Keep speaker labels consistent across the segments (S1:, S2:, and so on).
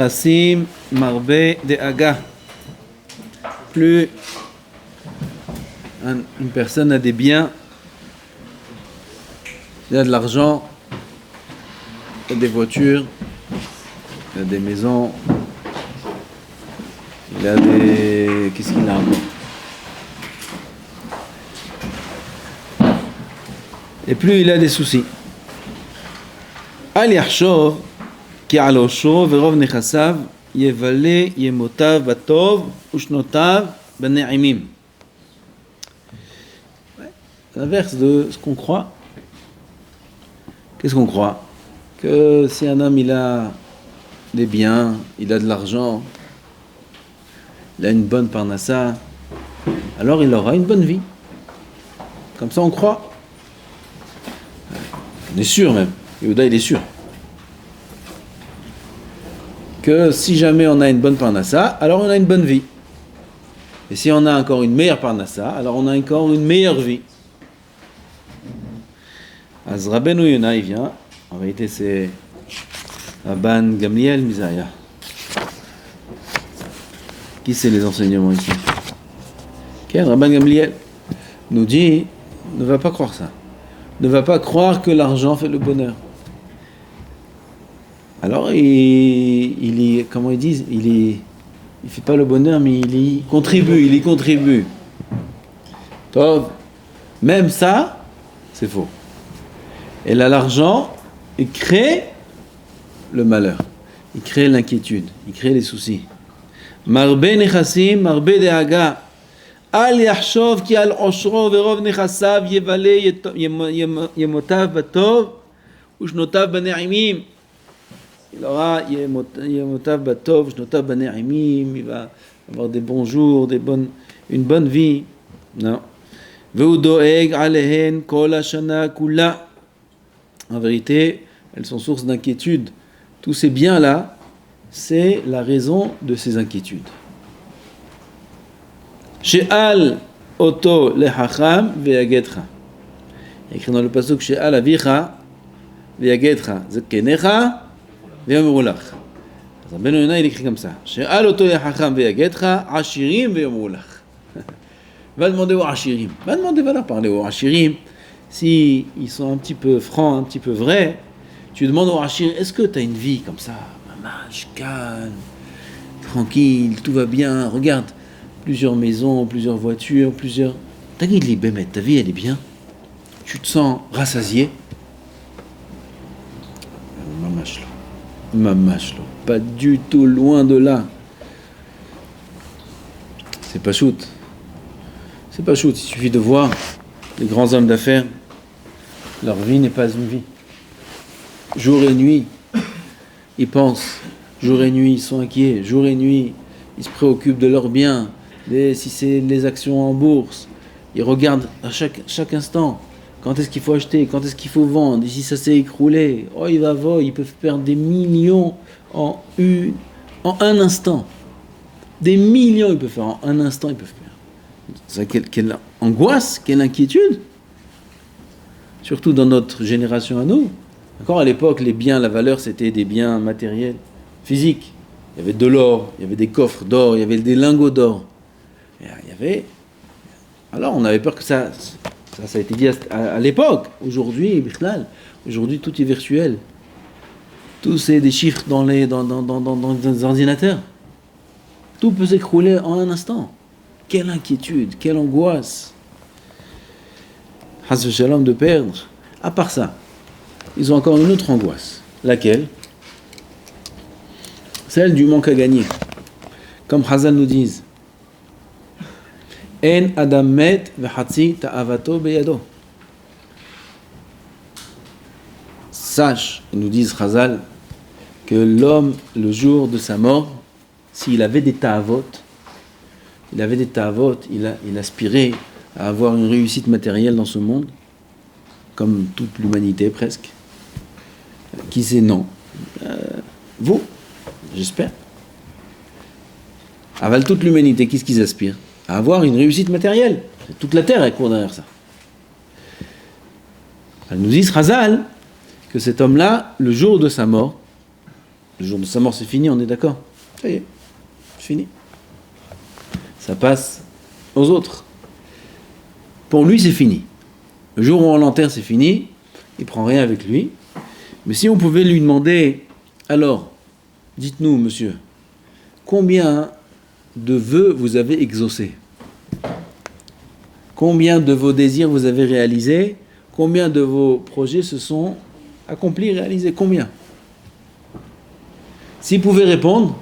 S1: Assim marbe de aga. Plus une personne a des biens, il a de l'argent, il a des voitures, il a des maisons, il a des... Qu'est-ce qu'il a encore? Et plus il a des soucis. Al yachshov ki al osho verov nechasav yevale yemotav batov ushnotav bene'imim. L'inverse de ce qu'on croit. Qu'est-ce qu'on croit? Que si un homme il a des biens, il a de l'argent, il a une bonne parnassa, alors il aura une bonne vie. Comme ça on croit. On est sûr même. Yehuda il est sûr. Que si jamais on a une bonne parnassa, alors on a une bonne vie. Et si on a encore une meilleure parnassa, alors on a encore une meilleure vie. Az Rabbeinu Yonah il vient, en vérité c'est Rabban Gamliel Mizaya. Qui c'est les enseignements ici? Rabban Gamliel nous dit, ne va pas croire ça. Ne va pas croire que l'argent fait le bonheur. Alors il comment ils disent, il fait pas le bonheur mais il y contribue. Tov, même ça, c'est faux. Et là, l'argent, il crée le malheur, il crée l'inquiétude, il crée les soucis. Marbe nechassim, marbe dehaga. Al yachshov ki al oshro verov nechasav yevale yemotav batov ushnotav bene'imim. Il aura yemotav batov ushnotav bene'imim. Il va avoir des bons jours, une bonne vie. Non. Ve'u doeg alehen kol hashana kula. En vérité, elles sont source d'inquiétude. Tous ces biens-là, c'est la raison de ces inquiétudes. She'al oto lehacham ve'yagetra. Il y a écrit dans le pasuk She'al avicha ve'yagetra zekenecha ve'yomrulach. Rabbeinu Yonah il écrit comme ça. She'al oto lehacham ve'yagetra ashirim ve'yomrulach. Va demander aux ashirim. Va leur parler aux ashirim. Si ils sont un petit peu francs, un petit peu vrais, tu demandes au Hachir, est-ce que tu as une vie comme ça, mamash, calme, tranquille, tout va bien, regarde, plusieurs maisons, plusieurs voitures, ta vie elle est bien, tu te sens rassasié. Mamashlo, pas du tout, loin de là. C'est pas shoot, il suffit de voir les grands hommes d'affaires. Leur vie n'est pas une vie. Jour et nuit, ils pensent. Jour et nuit, ils sont inquiets. Jour et nuit, ils se préoccupent de leurs biens. Si c'est les actions en bourse, ils regardent à chaque instant. Quand est-ce qu'il faut acheter? Quand est-ce qu'il faut vendre? Ici, ça s'est écroulé. Oh, ils peuvent perdre des millions en un instant. Des millions, ils peuvent faire en un instant, ils peuvent perdre. Quelle angoisse, quelle inquiétude. Surtout dans notre génération à nous. Encore à l'époque, les biens, la valeur, c'était des biens matériels, physiques. Il y avait de l'or, il y avait des coffres d'or, il y avait des lingots d'or. Alors on avait peur que ça a été dit à l'époque. Aujourd'hui, tout est virtuel. Tout c'est des chiffres dans les ordinateurs. Tout peut s'écrouler en un instant. Quelle inquiétude, quelle angoisse. Has v'shalom de perdre. À part ça, ils ont encore une autre angoisse. Laquelle? Celle du manque à gagner. Comme Chazal nous disent, En adam met v'chatzi ta'avato beyado. Sache, nous disent Chazal, que l'homme, le jour de sa mort, s'il avait des ta'avot, il aspirait à avoir une réussite matérielle dans ce monde, comme toute l'humanité presque. Qui sait non? Vous, j'espère. Aval toute l'humanité, qu'est-ce qu'ils aspirent? À avoir une réussite matérielle. Toute la terre, elle court derrière ça. Elle nous dit, Chazal, que cet homme-là, le jour de sa mort, Le jour de sa mort, c'est fini, on est d'accord? Ça y est, c'est fini. Ça passe aux autres. Pour lui, c'est fini. Le jour où on l'enterre, c'est fini. Il ne prend rien avec lui. Mais si on pouvait lui demander, alors, dites-nous, monsieur, combien de vœux vous avez exaucés? Combien de vos désirs vous avez réalisés? Combien de vos projets se sont accomplis, réalisés? Combien? S'il pouvait répondre,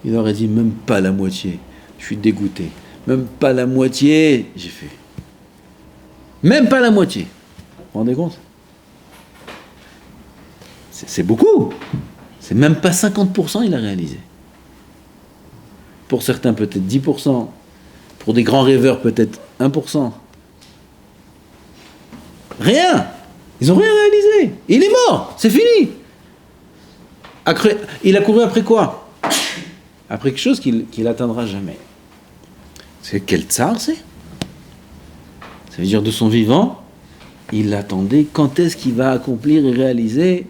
S1: il aurait dit même pas la moitié. Je suis dégoûté. Même pas la moitié, j'ai fait. Même pas la moitié. Vous vous rendez compte? C'est beaucoup. C'est même pas 50% il a réalisé. Pour certains peut-être 10%. Pour des grands rêveurs peut-être 1%. Rien. Ils n'ont rien réalisé. Il est mort. C'est fini. Il a couru après quoi? Après quelque chose qu'il n'atteindra jamais. C'est quel tsar c'est? Ça veut dire de son vivant, il attendait quand est-ce qu'il va accomplir et réaliser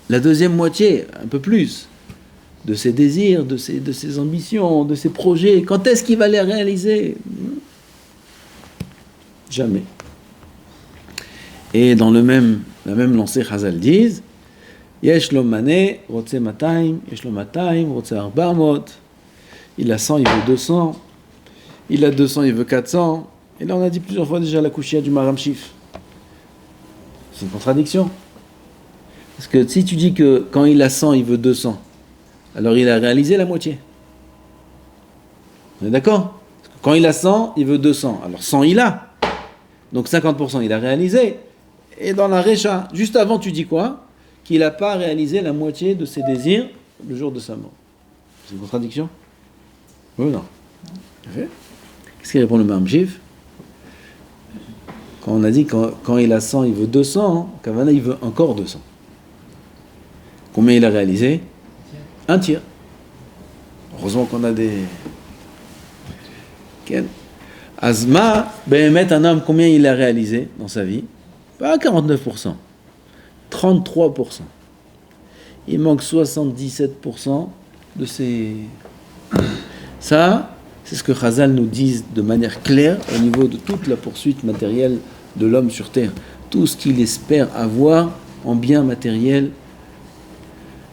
S1: la deuxième moitié, un peu plus, de ses désirs, de ses ambitions, de ses projets. Quand est-ce qu'il va les réaliser? Jamais. Et dans la même lancée, Chazal disent Yesh lo mané, rotse 200, yesh lo 200, rotse 400. Il a 100, il veut 200. Il a 200, il veut 400. Et là, on a dit plusieurs fois déjà la Kushia du Maram Shif. C'est une contradiction. Parce que si tu dis que quand il a 100, il veut 200, alors il a réalisé la moitié. On est d'accord? Parce que quand il a 100, il veut 200. Alors 100, il a. Donc 50%, il a réalisé. Et dans la Récha, juste avant, tu dis quoi? Qu'il n'a pas réalisé la moitié de ses désirs le jour de sa mort. C'est une contradiction? Oui ou non? Qu'est-ce qu'il répond le Maram Shif? Quand on a dit quand il a 100, il veut 200, Kavana, il veut encore 200. Combien il a réalisé? Un tiers. Heureusement qu'on a des... Azma, Behemet, un homme, combien il a réalisé dans sa vie? Pas 49%. 33%. Il manque 77% de ses... Ça, c'est ce que Chazal nous dit de manière claire au niveau de toute la poursuite matérielle de l'homme sur terre. Tout ce qu'il espère avoir en bien matériel,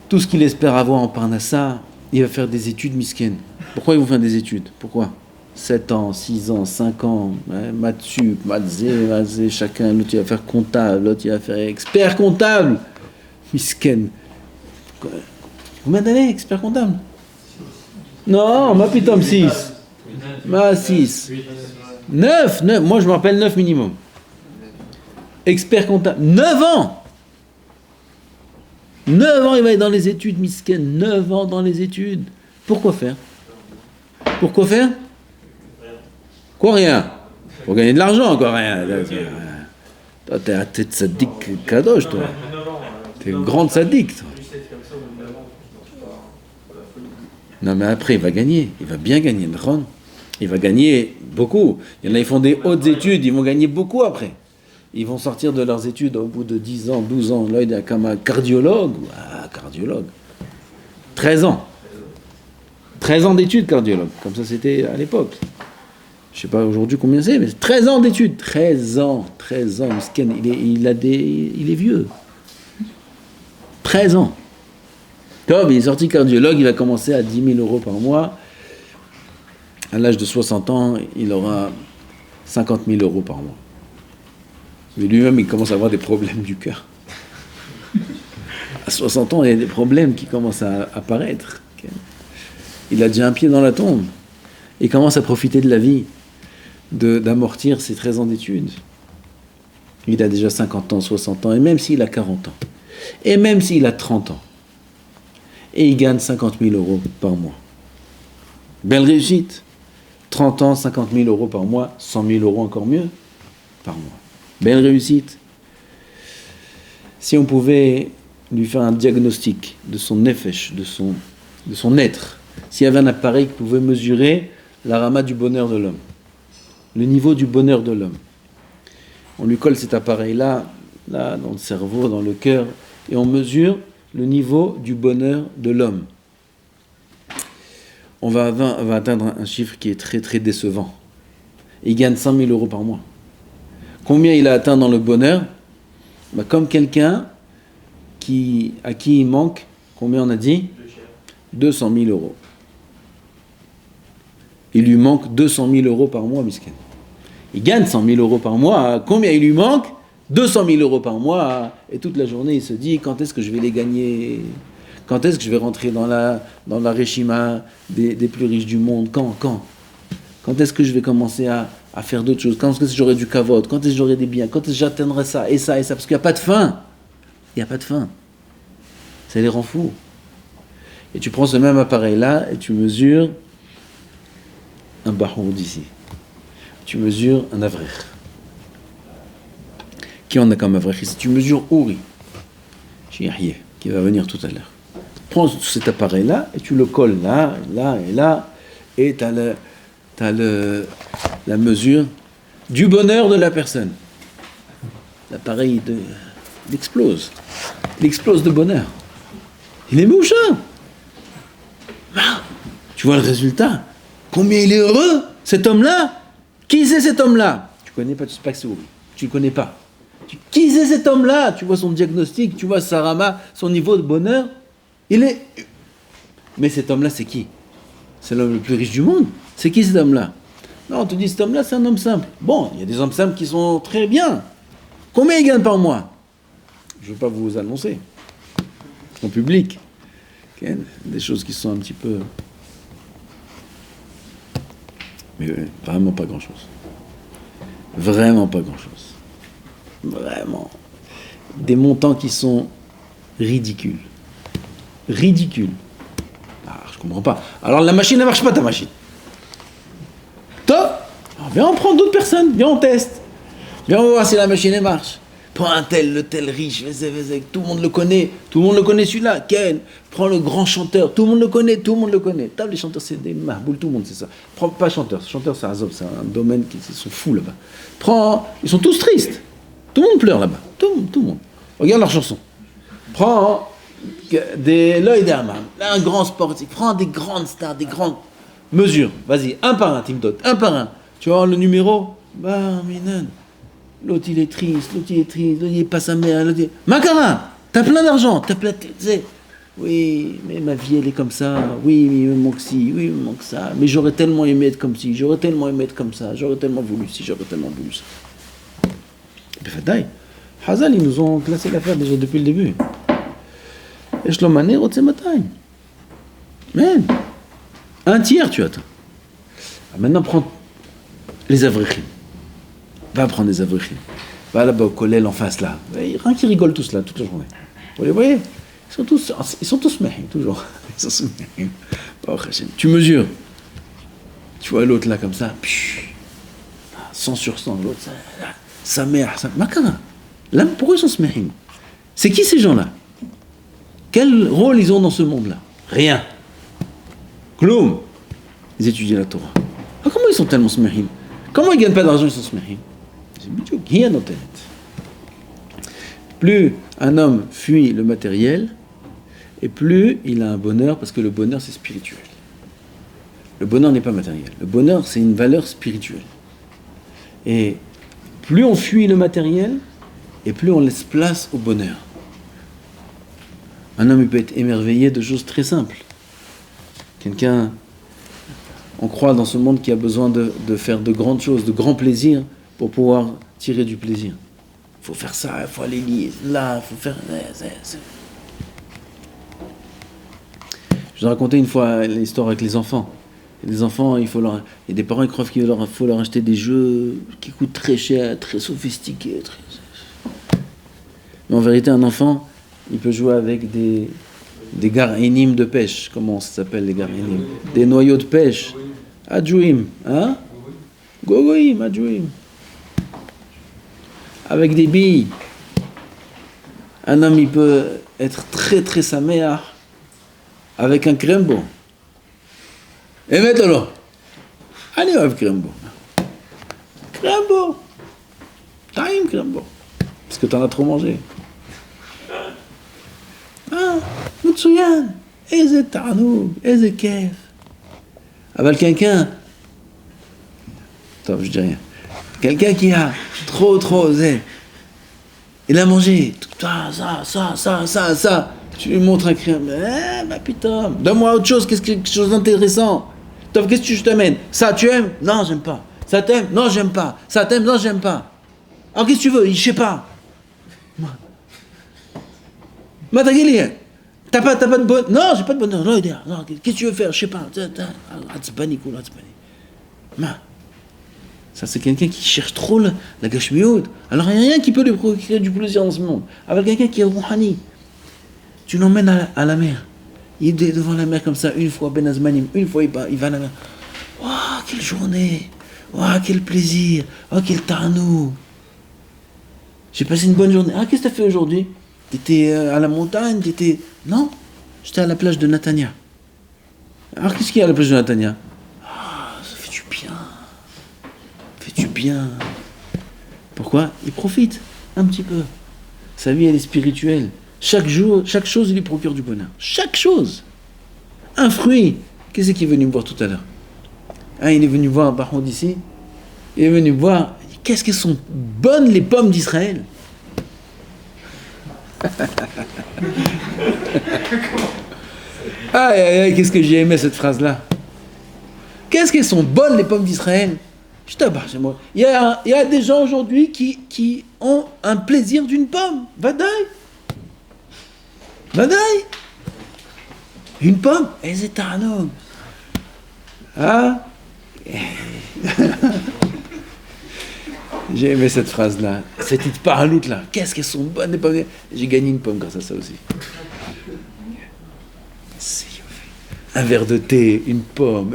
S1: tout ce qu'il espère avoir en parnassa, il va faire des études misken. Pourquoi ils vont faire des études? Pourquoi? 7 ans, 6 ans, 5 ans, maths sup, maths zé, chacun, l'autre il va faire comptable, l'autre il va faire expert comptable. Misken. Combien d'années, expert comptable? Non, ma pitom 6. Ma 6. 9, moi je me rappelle 9 minimum. Expert comptable, 9 ans. 9 ans il va être dans les études, misken, 9 ans dans les études. Pourquoi faire? Pourquoi faire? Quoi rien? Pour gagner de l'argent, quoi rien. Toi, t'es un tête sadique kadosh, toi. T'es une grande sadique, toi. Non, mais après, il va gagner. Il va bien gagner, Nchon. Il va gagner beaucoup. Il y en a, ils font des hautes études, ils vont gagner beaucoup après. Ils vont sortir de leurs études au bout de 10 ans, 12 ans. Là, il est comme un cardiologue. Ah, cardiologue. 13 ans. 13 ans d'études, cardiologue. Comme ça, c'était à l'époque. Je ne sais pas aujourd'hui combien c'est, mais 13 ans d'études. 13 ans. Il est vieux. 13 ans. Comme il est sorti cardiologue, il va commencer à 10 000 euros par mois. À l'âge de 60 ans, il aura 50 000 euros par mois. Mais lui-même, il commence à avoir des problèmes du cœur. À 60 ans, il y a des problèmes qui commencent à apparaître. Il a déjà un pied dans la tombe. Il commence à profiter de la vie, d'amortir ses 13 ans d'études. Il a déjà 50 ans, 60 ans, et même s'il a 40 ans, et même s'il a 30 ans, et il gagne 50 000 euros par mois. Belle réussite. 30 ans, 50 000 euros par mois, 100 000 euros encore mieux par mois. Belle réussite. Si on pouvait lui faire un diagnostic de son nefesh, de son être, s'il y avait un appareil qui pouvait mesurer la rama du bonheur de l'homme, le niveau du bonheur de l'homme, on lui colle cet appareil-là, là, dans le cerveau, dans le cœur, et on mesure le niveau du bonheur de l'homme. On va atteindre un chiffre qui est très très décevant. Il gagne 100 000 euros par mois. Combien il a atteint dans le bonheur? Comme quelqu'un à qui il manque, combien on a dit? 200 000 euros. Il lui manque 200 000 euros par mois, miskin. Il gagne 100 000 euros par mois. Combien il lui manque? 200 000 euros par mois. Et toute la journée, il se dit, quand est-ce que je vais les gagner? Quand est-ce que je vais rentrer dans la réchima des plus riches du monde? Quand est-ce que je vais commencer à faire d'autres choses? Quand est-ce que j'aurai du kavod? Quand est-ce que j'aurai des biens? Quand est-ce que j'atteindrai ça et ça et ça? Parce qu'il n'y a pas de fin. Il n'y a pas de fin. Ça les rend fous. Et tu prends ce même appareil-là et tu mesures un bahour d'ici. Tu mesures un avrer. Qui en a comme avrer ici? Tu mesures Ouri, qui va venir tout à l'heure. Prends cet appareil-là et tu le colles là, et là, et tu as la mesure du bonheur de la personne. L'appareil, il explose. Il explose de bonheur. Il est mouchant. Tu vois le résultat. Combien il est heureux, cet homme-là. Qui c'est cet homme-là? Tu connais pas, tu sais pas que c'est Ouri. Tu le connais pas. Qui c'est cet homme-là? Tu vois son diagnostic, tu vois sa rama, son niveau de bonheur. Mais cet homme-là, c'est qui? C'est l'homme le plus riche du monde. C'est qui cet homme-là? Non, on te dit, cet homme-là, c'est un homme simple. Bon, il y a des hommes simples qui sont très bien. Combien il gagne par mois? Je ne veux pas vous annoncer. En public. Okay? Des choses qui sont un petit peu... Mais vraiment pas grand-chose. Vraiment pas grand-chose. Vraiment. Des montants qui sont ridicules. Ridicules. Ah, je comprends pas. Alors la machine, elle marche pas, ta machine. Top. Alors, viens, on prend d'autres personnes. Viens, on teste. Viens, on va voir si la machine, elle marche. Prends le tel riche, tout le monde le connaît. Tout le monde le connaît celui-là. Ken. Prends le grand chanteur. Tout le monde le connaît. T'as les chanteurs, c'est des mahbouls, tout le monde, c'est ça. Prends pas chanteur. Chanteur, c'est Azov, c'est un domaine qui sont fous là-bas. Ils sont tous tristes. Tout le monde pleure là-bas. Tout le monde. Regarde leurs chansons. Prends un grand sportif. Prends des grandes stars, des grandes mesures. Vas-y, un par un, Tim Dot. Un par un. Tu vois le numéro? Minan. L'autre il est triste, l'autre il est pas sa mère. Makara, t'as plein d'argent, t'as plein de... Oui, mais ma vie elle est comme ça. Oui, mais il me manque ci, oui, il me manque ça. Mais j'aurais tellement aimé être comme ci, j'aurais tellement aimé être comme ça, j'aurais tellement voulu ci, j'aurais tellement voulu ça. Et puis Fadaï, Hazal, ils nous ont classé l'affaire déjà depuis le début. Et je l'ai mané, c'est ma taille. Mais, un tiers tu attends. Maintenant, prends les avrichim. Va prendre des avrichim. Va là-bas au collège en face là. Rien qui rigolent tous là, toute la journée. Vous les voyez? Ils sont tous mehim, toujours. Ils sont tous mehim. Tu mesures. Tu vois l'autre là comme ça. 100 sur 100. L'autre, sa mère. Makara. Là, pourquoi ils sont smehim? C'est qui ces gens-là? Quel rôle ils ont dans ce monde-là? Rien. Kloum. Ils étudient la Torah. Comment ils sont tellement smehim? Comment ils gagnent pas d'argent, ils sont smehim? C'est bidou. Qui a noté? Plus un homme fuit le matériel, et plus il a un bonheur, parce que le bonheur c'est spirituel. Le bonheur n'est pas matériel. Le bonheur c'est une valeur spirituelle. Et plus on fuit le matériel, et plus on laisse place au bonheur. Un homme il peut être émerveillé de choses très simples. Quelqu'un, on croit dans ce monde qui a besoin de faire de grandes choses, de grands plaisirs, pour pouvoir tirer du plaisir. Il faut faire ça, il faut aller là, il faut faire... Je vous ai raconté une fois l'histoire avec les enfants. Les enfants, il y a des parents qui croient qu'il faut leur acheter des jeux qui coûtent très cher, très sophistiqués. Mais en vérité, un enfant, il peut jouer avec des gar'inim de pêche. Comment ça s'appelle les gar'inim? Des noyaux de pêche. Adjouim, hein? Gogoïm, adjouim. Avec des billes. Un homme, il peut être très très saméach avec un krembo. Et maintenant, allez avec krembo. Krembo. Time krembo. Parce que t'en as trop mangé. מצוין, איזה תענוג, איזה כיף. אבל quelqu'un, טוב, je dis rien, quelqu'un qui a trop, il a mangé, ça, tu lui montres un crème, bah putain, donne-moi autre chose, quelque chose d'intéressant. Toi, qu'est-ce que je t'amène? Ça, tu aimes? Non, j'aime pas. Ça t'aime? Non, j'aime pas. Ça t'aime? Non, j'aime pas. Alors, qu'est-ce que tu veux? Je sais pas. Ma ta gueule, t'as pas de bonheur? Non, j'ai pas de bonheur. Non, qu'est-ce que tu veux faire? Je sais pas. Ça, c'est quelqu'un qui cherche trop la gashmiout. Alors, il n'y a rien qui peut lui procurer du plaisir dans ce monde. Avec quelqu'un qui est rouhani, tu l'emmènes à la mer. Il est devant la mer comme ça, une fois, Ben Azmanim, une fois, il va à la mer. Oh, quelle journée! Oh, quel plaisir! Oh, quel tarnou! J'ai passé une bonne journée. Ah, qu'est-ce que tu as fait aujourd'hui? T'étais à la montagne? Non, j'étais à la plage de Natania. Alors, qu'est-ce qu'il y a à la plage de Natania? Ah, ça fait du bien. Ça fait du bien. Pourquoi? Il profite un petit peu. Sa vie, elle est spirituelle. Chaque jour, chaque chose lui procure du bonheur. Chaque chose. Un fruit. Qu'est-ce qu'il est venu me voir tout à l'heure? Il est venu voir Bahoud ici. Il est venu voir. Qu'est-ce qu'elles sont bonnes les pommes d'Israël? Qu'est-ce que j'ai aimé cette phrase-là. Qu'est-ce qu'elles sont bonnes les pommes d'Israël? Je t'abarre chez moi. Il y a des gens aujourd'hui qui ont un plaisir d'une pomme. Vadaï. Une pomme, c'est un homme. J'ai aimé cette phrase-là. Cette petite paraloute là. Qu'est-ce qu'elles sont bonnes les pommes. J'ai gagné une pomme grâce à ça aussi. Un verre de thé, une pomme.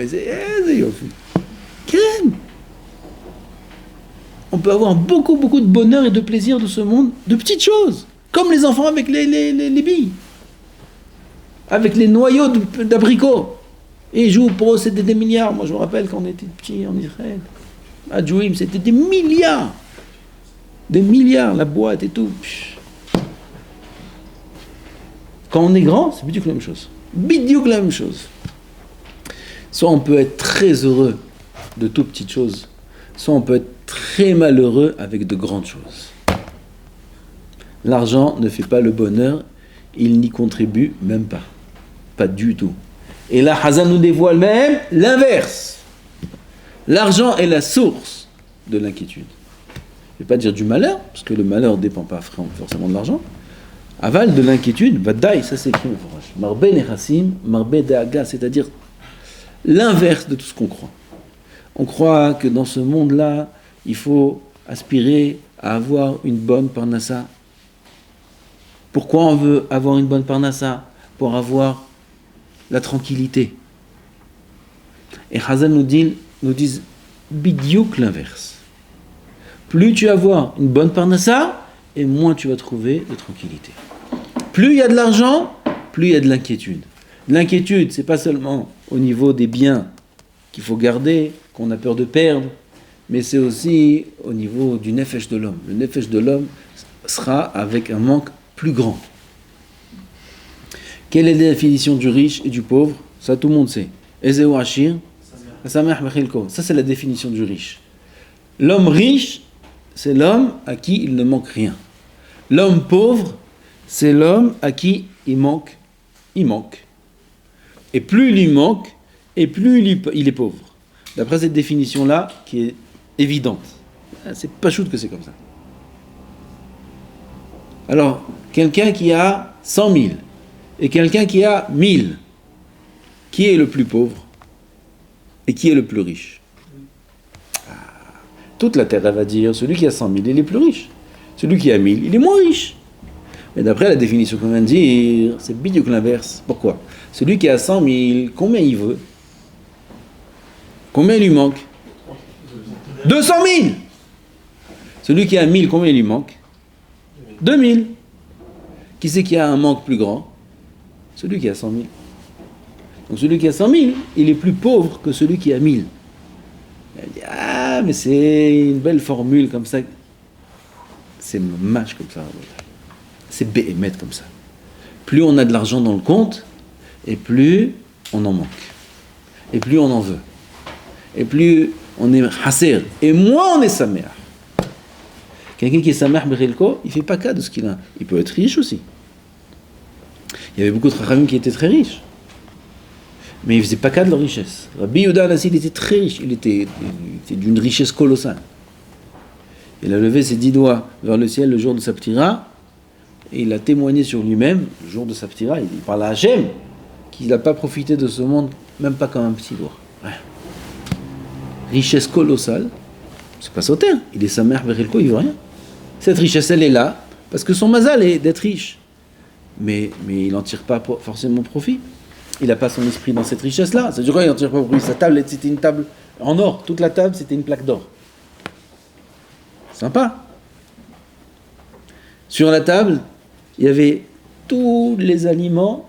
S1: On peut avoir beaucoup de bonheur et de plaisir de ce monde, de petites choses. Comme les enfants avec les billes. Avec les noyaux d'abricots. Et ils jouent pour eux, c'était des milliards. Moi, je me rappelle quand on était petits en Israël. À Jouim, c'était des milliards. Des milliards, la boîte et tout. Quand on est grand, c'est bidiouk la même chose. Bidiouk la même chose. Soit on peut être très heureux de toutes petites choses, soit on peut être très malheureux avec de grandes choses. L'argent ne fait pas le bonheur, il n'y contribue même pas. Pas du tout. Et là, Hazan nous dévoile même l'inverse. L'argent est la source de l'inquiétude. Je ne vais pas dire du malheur, parce que le malheur ne dépend pas forcément de l'argent. Aval de l'inquiétude, Vadaï, ça c'est écrit au forage. Marbe nechassim, marbe da'aga, c'est-à-dire l'inverse de tout ce qu'on croit. On croit que dans ce monde-là, il faut aspirer à avoir une bonne parnassa. Pourquoi on veut avoir une bonne parnassa? Pour avoir la tranquillité. Et Hazan nous disent bidiouk l'inverse. Plus tu vas avoir une bonne parnassa, et moins tu vas trouver de tranquillité. Plus il y a de l'argent, plus il y a de l'inquiétude. L'inquiétude, c'est pas seulement au niveau des biens qu'il faut garder, qu'on a peur de perdre, mais c'est aussi au niveau du nefesh de l'homme. Le nefesh de l'homme sera avec un manque plus grand. Quelle est la définition du riche et du pauvre? Ça, tout le monde sait. Ezeu Ashir, ça c'est la définition du riche. L'homme riche, c'est l'homme à qui il ne manque rien. L'homme pauvre, c'est l'homme à qui il manque. Et plus il lui manque, et plus il est pauvre. D'après cette définition-là, qui est évidente. C'est pas chouette que c'est comme ça. Alors, quelqu'un qui a 100 000 et quelqu'un qui a 1000, qui est le plus pauvre et qui est le plus riche? Toute la terre, elle va dire, celui qui a 100 000, il est plus riche. Celui qui a 1000, il est moins riche. Mais d'après la définition qu'on vient de dire, c'est bidiouk l'inverse. Pourquoi? Celui qui a 100 000, combien il veut? Combien il lui manque? 200 000. Celui qui a 1000, combien il lui manque? 2000. Qui c'est qui a un manque plus grand? Celui qui a 100 000. Donc celui qui a 100 000, il est plus pauvre que celui qui a 1000. Elle dit, mais c'est une belle formule comme ça. C'est match comme ça. C'est béhémet comme ça. plus on a de l'argent dans le compte, et plus on en manque. Et plus on en veut. Et plus on est hasser. Et moins on est samer. Quelqu'un qui est samer b'chilko, il ne fait pas cas de ce qu'il a. Il peut être riche aussi. Il y avait beaucoup de chachamim qui étaient très riches. Mais ils ne faisaient pas cas de leur richesse. Rabbi Yehuda Hanassi, il était très riche. Il était d'une richesse colossale. Il a levé ses 10 doigts vers le ciel le jour de sa ptira, et il a témoigné sur lui-même, le jour de sa ptira, il parle à Hachem, qu'il n'a pas profité de ce monde, même pas comme un petit doigt. Ouais. Richesse colossale, c'est pas sauter, il est sa mère, Berilko, il veut rien. Cette richesse, elle est là, parce que son mazal est d'être riche. Mais il n'en tire pas forcément profit. Il n'a pas son esprit dans cette richesse-là. C'est du coup, il n'en tire pas profit. Sa table, c'était une table en or. Toute la table, c'était une plaque d'or. Sympa. Sur la table, il y avait tous les aliments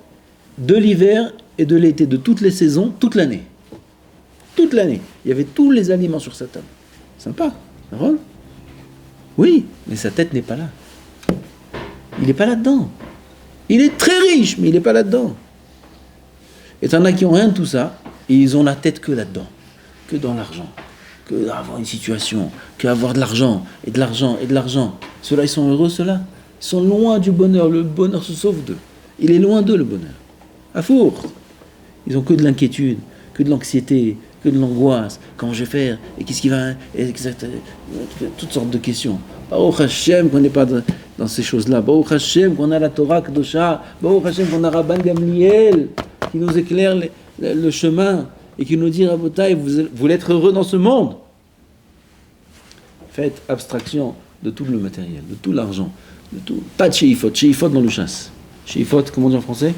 S1: de l'hiver et de l'été, de toutes les saisons, toute l'année. Toute l'année. Il y avait tous les aliments sur sa table. Sympa. Ron ? Oui, mais sa tête n'est pas là. Il n'est pas là-dedans. Il est très riche, mais il n'est pas là-dedans. Et t'en as qui n'ont rien de tout ça, et ils ont la tête que là-dedans, que dans l'argent, que d'avoir une situation, qu'avoir de l'argent, et de l'argent, et de l'argent. Ceux-là, ils sont heureux, ceux-là. Ils sont loin du bonheur. Le bonheur se sauve d'eux. Il est loin d'eux, le bonheur. À force. Ils ont que de l'inquiétude, que de l'anxiété, que de l'angoisse. Comment je vais faire ? Et qu'est-ce qui va... toutes sortes de questions. Baruch Hashem qu'on n'est pas dans ces choses-là. Baruch Hashem qu'on a la Torah Kedosha. Baruch Hashem qu'on a Rabban Gamliel qui nous éclaire le chemin et qui nous dit, Rabotai, vous voulez être heureux dans ce monde. Faites abstraction de tout le matériel, de tout l'argent, de tout. Pas de sheifot dans le chasse. Sheifot, comment on dit en français ?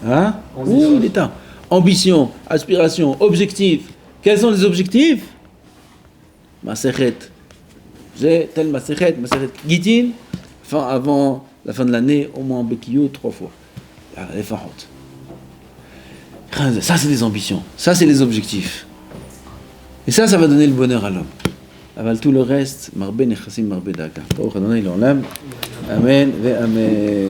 S1: Hein ? Ouh, l'état. Ambition, aspiration, objectif. Quels sont les objectifs ? Masechet. J'ai tel Masechet Gitin, avant la fin de l'année, au moins en Bekiyot 3 fois. Les Fahot. Ça, c'est des ambitions. Ça, c'est les objectifs. Et ça va donner le bonheur à l'homme. Aval tout le reste, Marbe Nechassim Marbe Daka. Amen ve Amen.